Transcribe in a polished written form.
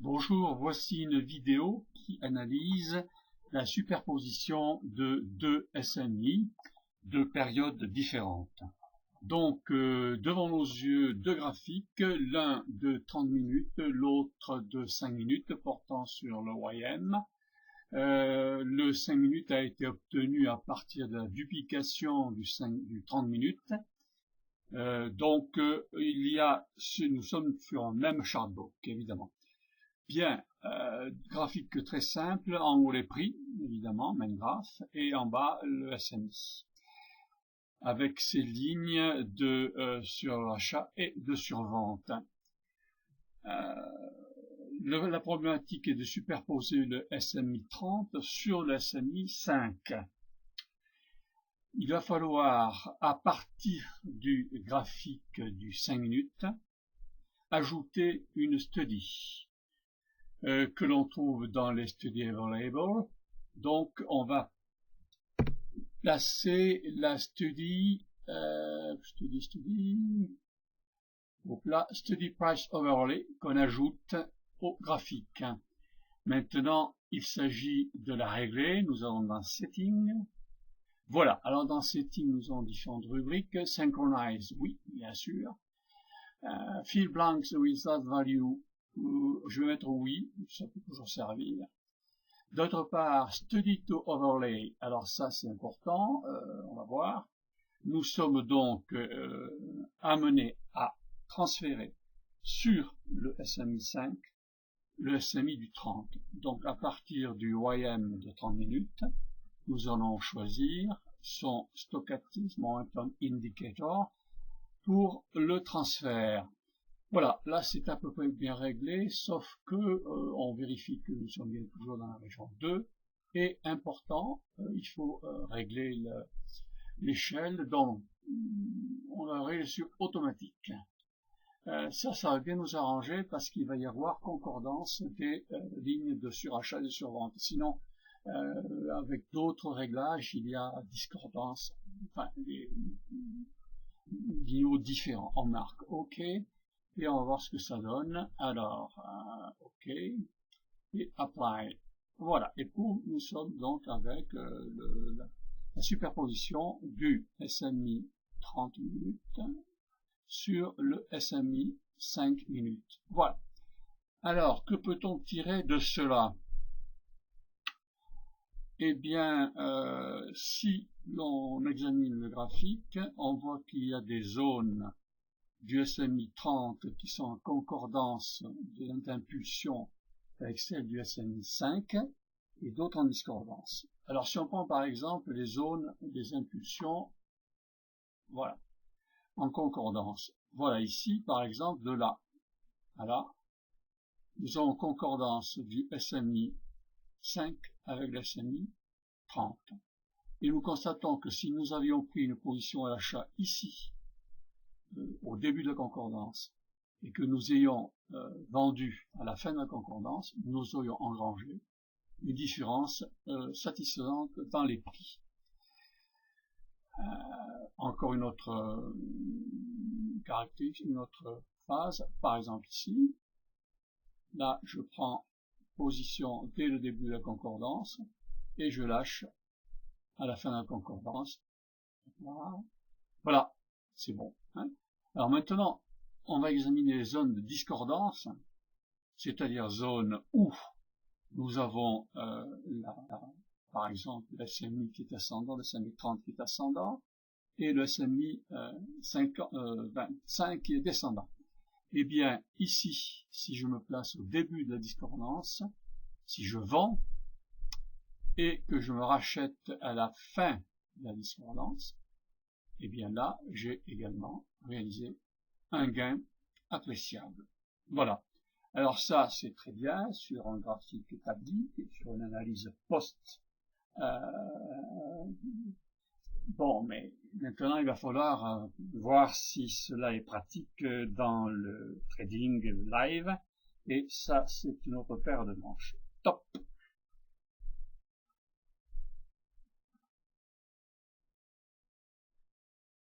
Bonjour, voici une vidéo qui analyse la superposition de deux SMI de périodes différentes. Donc, devant nos yeux, deux graphiques, l'un de 30 minutes, l'autre de 5 minutes, portant sur le YM. Le 5 minutes a été obtenu à partir de la duplication du 30 minutes. Nous sommes sur un même chartbook, évidemment. Bien, graphique très simple, en haut les prix, évidemment, main graph, et en bas le SMI, avec ces lignes de surachat et de survente. La problématique est de superposer le SMI 30 sur le SMI 5. Il va falloir, à partir du graphique du 5 minutes, ajouter une study. Que l'on trouve dans les study available. Donc, on va placer la study price overlay qu'on ajoute au graphique. Maintenant, il s'agit de la régler. Nous allons dans Setting. Voilà. Alors, dans Setting, nous avons différentes rubriques. Synchronize, oui, bien sûr. Fill blanks with that value. Je vais mettre oui, ça peut toujours servir. D'autre part, Study to Overlay, alors ça c'est important, on va voir. Nous sommes donc amenés à transférer sur le SMI 5 le SMI du 30. Donc à partir du YM de 30 minutes, nous allons choisir son Stochastic Momentum Indicator pour le transfert. Voilà, là c'est à peu près bien réglé, sauf que on vérifie que nous sommes bien toujours dans la région 2. Et important, il faut régler l'échelle, donc on la règle sur automatique. Ça va bien nous arranger parce qu'il va y avoir concordance des lignes de surachat et de survente. Sinon, avec d'autres réglages, il y a discordance, enfin des niveaux différents. On marque OK. Et on va voir ce que ça donne. Alors, OK, et Apply. Voilà, et nous sommes donc avec la superposition du SMI 30 minutes sur le SMI 5 minutes. Voilà. Alors, que peut-on tirer de cela? Eh bien, si l'on examine le graphique, on voit qu'il y a des zones du SMI 30 qui sont en concordance d'impulsion avec celle du SMI 5 et d'autres en discordance. Alors si on prend par exemple les zones des impulsions, voilà, en concordance. Voilà ici par exemple de là à là, nous avons concordance du SMI 5 avec le SMI 30. Et nous constatons que si nous avions pris une position à l'achat ici, au début de la concordance, et que nous ayons vendu à la fin de la concordance, nous aurions engrangé une différence satisfaisante dans les prix. Encore une autre caractéristique, une autre phase, par exemple ici, là je prends position dès le début de la concordance, et je lâche à la fin de la concordance. Voilà, c'est bon. Hein. Alors maintenant, on va examiner les zones de discordance, c'est-à-dire zones où nous avons par exemple le SMI qui est ascendant, le SMI 30 qui est ascendant, et le SMI 25 qui est descendant. Eh bien, ici, si je me place au début de la discordance, si je vends, et que je me rachète à la fin de la discordance, et bien là, j'ai également réalisé un gain appréciable. Voilà. Alors ça, c'est très bien sur un graphique établi et sur une analyse post. Bon, mais maintenant, il va falloir voir si cela est pratique dans le trading live. Et ça, c'est une autre paire de manches. Top!